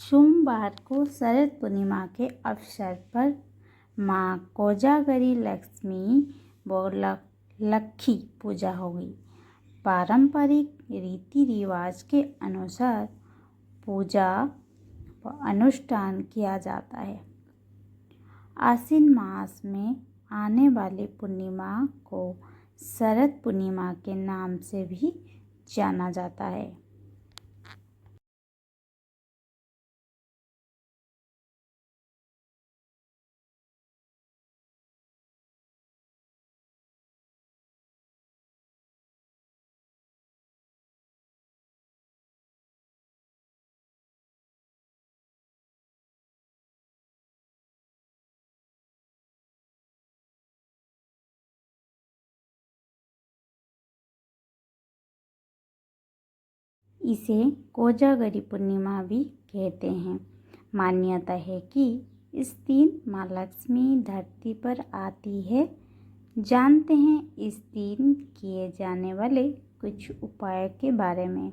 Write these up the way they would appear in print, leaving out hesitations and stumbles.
सोमवार को शरद पूर्णिमा के अवसर पर माँ कोजागरी लक्ष्मी व लक्खी पूजा होगी। पारंपरिक रीति रिवाज के अनुसार पूजा व अनुष्ठान किया जाता है। आश्विन मास में आने वाली पूर्णिमा को शरद पूर्णिमा के नाम से भी जाना जाता है। इसे कोजागरी पूर्णिमा भी कहते हैं। मान्यता है कि इस दिन माँ लक्ष्मी धरती पर आती है। जानते हैं इस दिन किए जाने वाले कुछ उपाय के बारे में।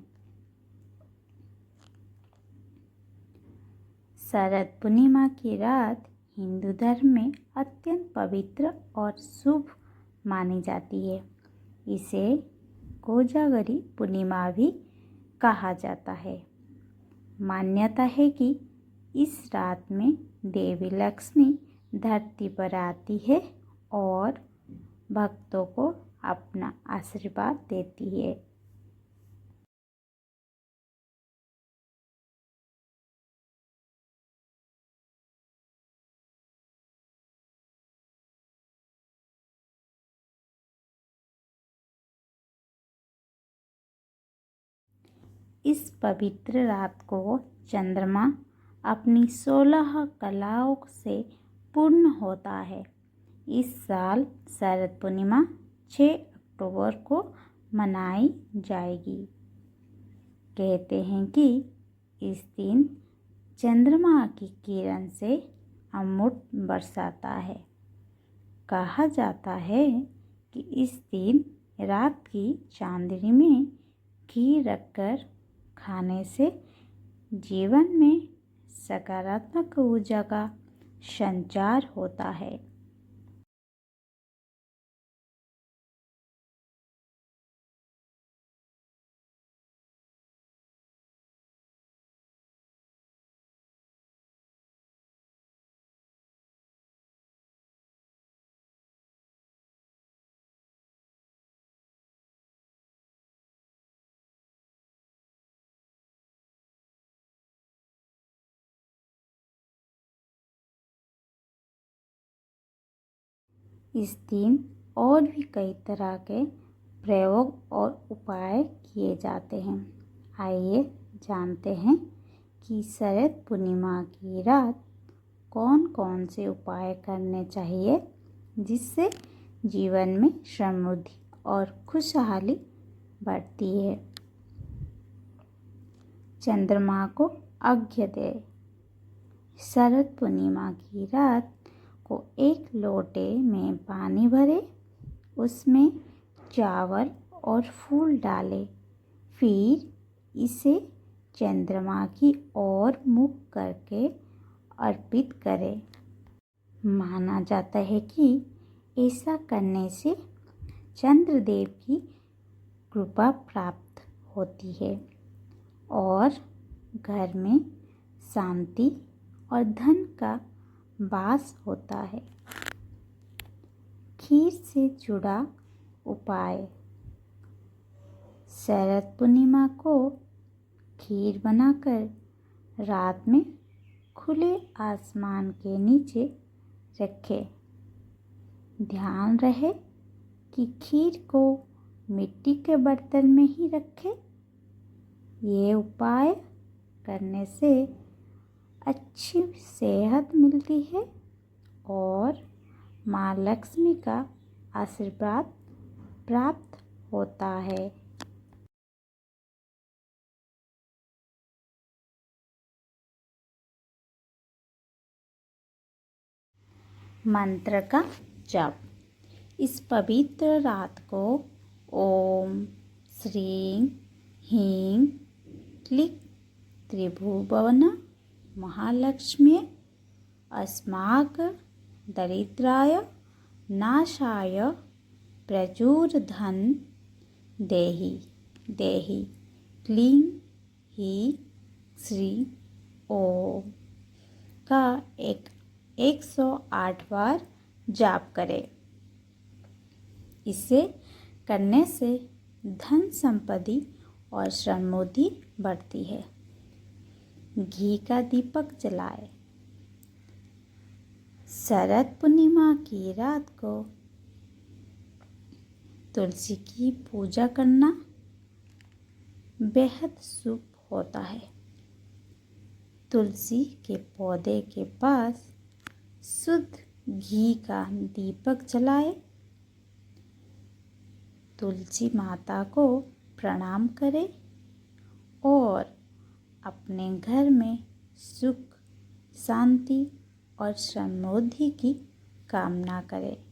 शरद पूर्णिमा की रात हिंदू धर्म में अत्यंत पवित्र और शुभ मानी जाती है। इसे कोजागरी पूर्णिमा भी कहा जाता है। मान्यता है कि इस रात में देवी लक्ष्मी धरती पर आती है और भक्तों को अपना आशीर्वाद देती है। इस पवित्र रात को चंद्रमा अपनी 16 कलाओं से पूर्ण होता है। इस साल शरद पूर्णिमा 6 अक्टूबर को मनाई जाएगी। कहते हैं कि इस दिन चंद्रमा की किरण से अमृत बरसाता है। कहा जाता है कि इस दिन रात की चांदनी में घी रखकर खाने से जीवन में सकारात्मक ऊर्जा का संचार होता है। इस दिन और भी कई तरह के प्रयोग और उपाय किए जाते हैं। आइए जानते हैं कि शरद पूर्णिमा की रात कौन कौन से उपाय करने चाहिए जिससे जीवन में समृद्धि और खुशहाली बढ़ती है। चंद्रमा को अर्घ्य दे। शरद पूर्णिमा की रात को एक लोटे में पानी भरे, उसमें चावल और फूल डालें। फिर इसे चंद्रमा की ओर मुख करके अर्पित करें। माना जाता है कि ऐसा करने से चंद्रदेव की कृपा प्राप्त होती है और घर में शांति और धन का वास होता है। खीर से जुड़ा उपाय। शरद पूर्णिमा को खीर बनाकर रात में खुले आसमान के नीचे रखें। ध्यान रहे कि खीर को मिट्टी के बर्तन में ही रखें। ये उपाय करने से अच्छी सेहत मिलती है और माँ लक्ष्मी का आशीर्वाद प्राप्त होता है। मंत्र का जप। इस पवित्र रात को ओम श्रीं ह्रीं क्लीं त्रिभुवन महालक्ष्मी अस्माक दरिद्राय नाशाय प्रचुरधन देहि देहि क्लीं ही श्री ओम का 108 बार जाप करें। इसे करने से धन संपत्ति और समृद्धि बढ़ती है। घी का दीपक जलाए। शरद पूर्णिमा की रात को तुलसी की पूजा करना बेहद शुभ होता है। तुलसी के पौधे के पास शुद्ध घी का दीपक जलाए। तुलसी माता को प्रणाम करें और अपने घर में सुख, शांति और समृद्धि की कामना करें।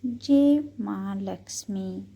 जय माँ लक्ष्मी।